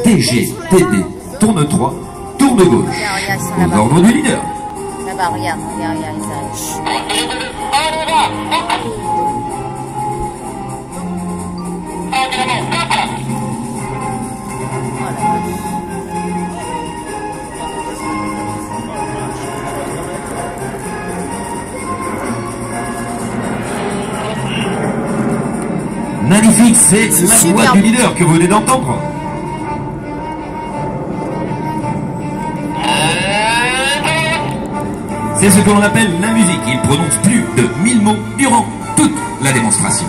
TG, TD, tourne 3, tourne gauche. Aux ordres du leader. Là-bas, regarde, regarde, regarde, Magnifique, c'est la voix du leader que vous venez d'entendre. C'est ce que l'on appelle la musique. Il prononce plus de 1000 mots durant toute la démonstration.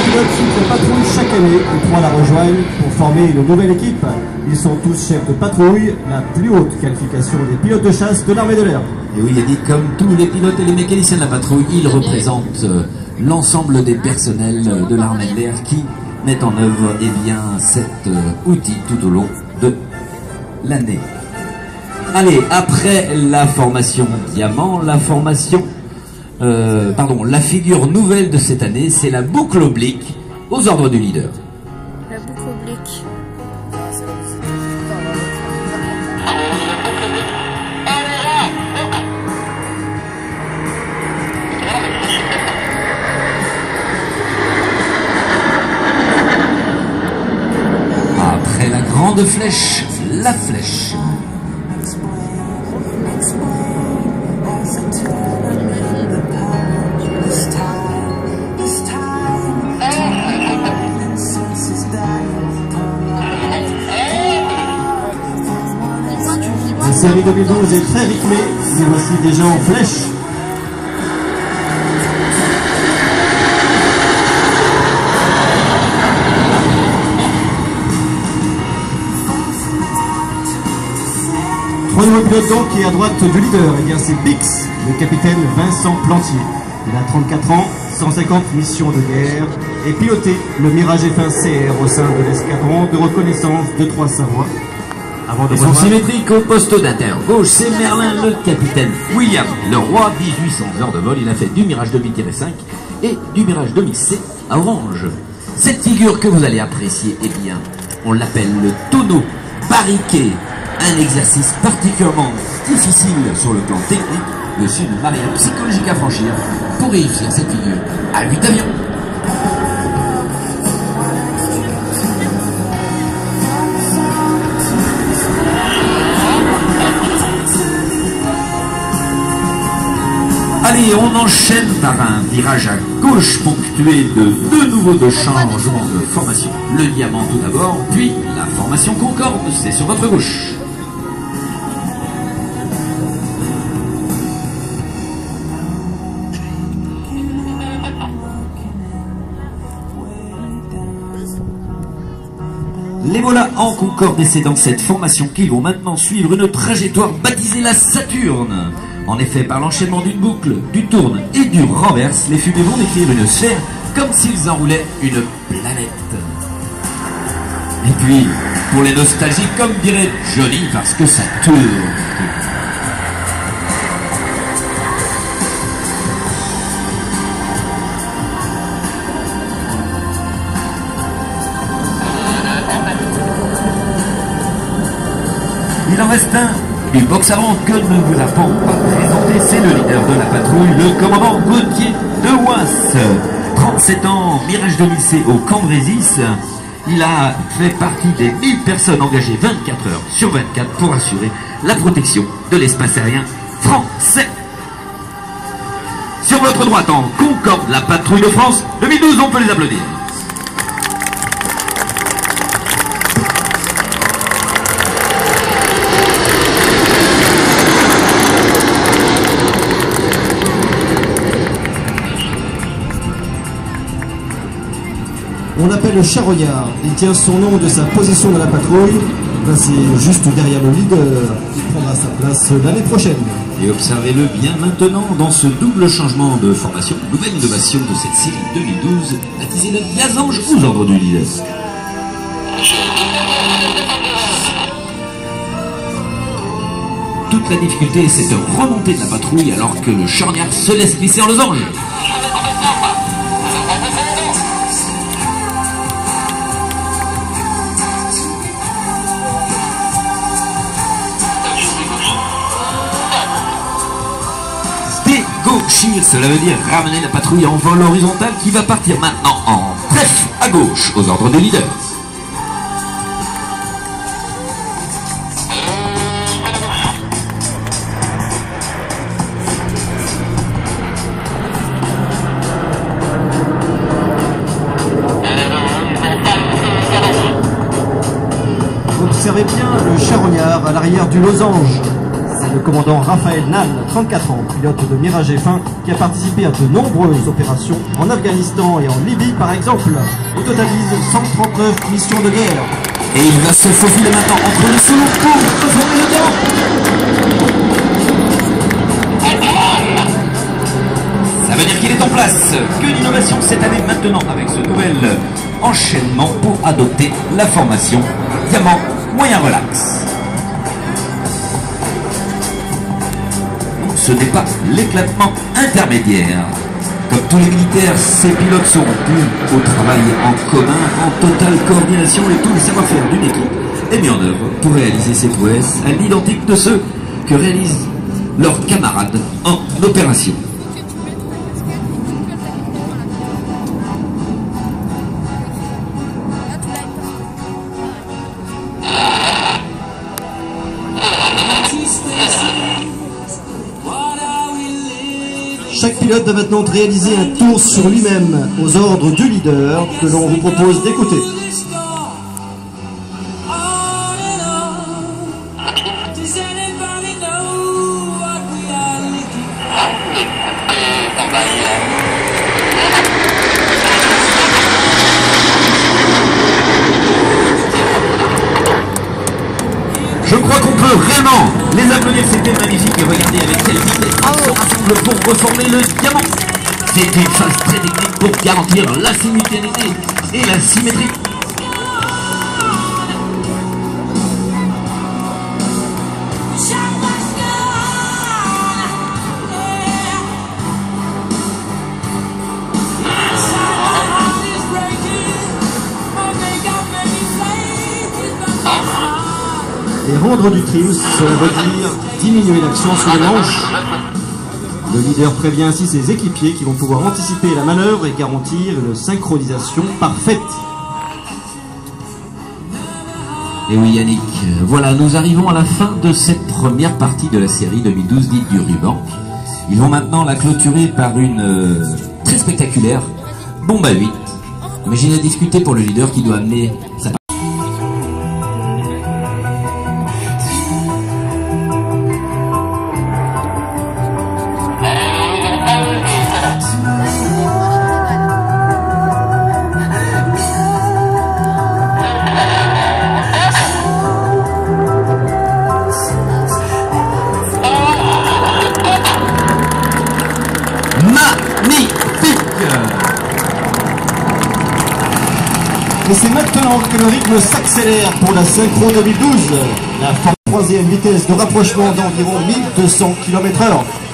Pilotes patrouille chaque année et 3 la rejoignent pour former une nouvelle équipe. Ils sont tous chefs de patrouille, la plus haute qualification des pilotes de chasse de l'armée de l'air. Et oui, il a dit comme tous les pilotes et les mécaniciens de la patrouille, ils représentent l'ensemble des personnels de l'armée de l'air qui mettent en œuvre cet outil tout au long de l'année. Allez, après la formation diamant, la figure nouvelle de cette année, c'est la boucle oblique aux ordres du leader. la boucle oblique. Après la grande flèche, la flèche. La série 2012 est très rythmée, mais voici déjà en flèche. Trois nouveaux pilotes donc, et à droite du leader, eh bien c'est Bix, le capitaine Vincent Plantier. Il a 34 ans, 150 missions de guerre, et piloté le Mirage F1 CR au sein de l'escadron de reconnaissance de Trois-Savoie. Ils sont symétriques au poste d'intérieur gauche, c'est Merlin le capitaine William le roi, 1800 heures de vol. Il a fait du Mirage 2000-5 et du Mirage 2000C à Orange. Cette figure que vous allez apprécier, eh bien, on l'appelle le tonneau barriqué. Un exercice particulièrement difficile sur le plan technique, le sud de barrière psychologique à franchir pour réussir cette figure à 8 avions. Allez, on enchaîne par un virage à gauche ponctué de nouveaux changements de formation. Le diamant tout d'abord, puis la formation Concorde, c'est sur votre gauche. Les voilà en Concorde et c'est dans cette formation qu'ils vont maintenant suivre une trajectoire baptisée la Saturne. En effet, par l'enchaînement d'une boucle, du tourne et du renverse, les fumées vont décrire une sphère comme s'ils enroulaient une planète. Et puis, pour les nostalgiques, comme dirait Johnny, parce que ça tourne. Il en reste un du box avant que nous ne vous avons pas présenté, c'est le leader de la patrouille, le commandant Gauthier de Ouas. 37 ans, Mirage 2000C au Cambrésis. Il a fait partie des 1000 personnes engagées 24 heures sur 24 pour assurer la protection de l'espace aérien français. Sur votre droite, en Concorde, la patrouille de France 2012, on peut les applaudir. On l'appelle le charognard. Il tient son nom de sa position dans la patrouille. placé juste derrière le leader. Il prendra sa place l'année prochaine. Et observez-le bien maintenant dans ce double changement de formation, nouvelle innovation de cette série 2012, baptisée le Yasange aux ordres du leader. Toute la difficulté, c'est de remonter de la patrouille alors que le charnière se laisse glisser en losange. Dégauchir, cela veut dire ramener la patrouille en vol horizontal qui va partir maintenant en trèfle à gauche aux ordres du leader. Observez bien le charognard à l'arrière du losange. C'est le commandant Raphaël Nal, 34 ans, pilote de Mirage F1, qui a participé à de nombreuses opérations en Afghanistan et en Libye par exemple. Il totalise 139 missions de guerre. Et il va se faufiler maintenant entre les solos pour reformer le temps. Ça veut dire qu'il est en place. Que d'innovation cette année maintenant avec ce nouvel enchaînement pour adopter la formation diamant moyen relax. Ce n'est pas l'éclatement intermédiaire. Comme tous les militaires, ces pilotes seront plus au travail en commun, en totale coordination et tout le savoir-faire d'une équipe est mis en œuvre pour réaliser ces prouesses à l'identique de ceux que réalisent leurs camarades en opération. Chaque pilote va maintenant réaliser un tour sur lui-même aux ordres du leader que l'on vous propose d'écouter. Je crois qu'on peut vraiment les applaudir, c'était magnifique et regardez avec quelle vitesse ils se rassemblent pour reformer le diamant. C'est une phase très technique pour garantir la simultanéité et la symétrie. Et rendre du trim, cela veut dire diminuer l'action sur les manches. Le leader prévient ainsi ses équipiers qui vont pouvoir anticiper la manœuvre et garantir une synchronisation parfaite. Et oui Yannick, voilà, nous arrivons à la fin de cette première partie de la série 2012 dite du ruban. Ils vont maintenant la clôturer par une très spectaculaire bombe à 8. Mais j'ai à discuter pour le leader qui doit amener sa Et c'est maintenant que le rythme s'accélère pour la synchro 2012. La troisième vitesse de rapprochement d'environ 1200 km/h.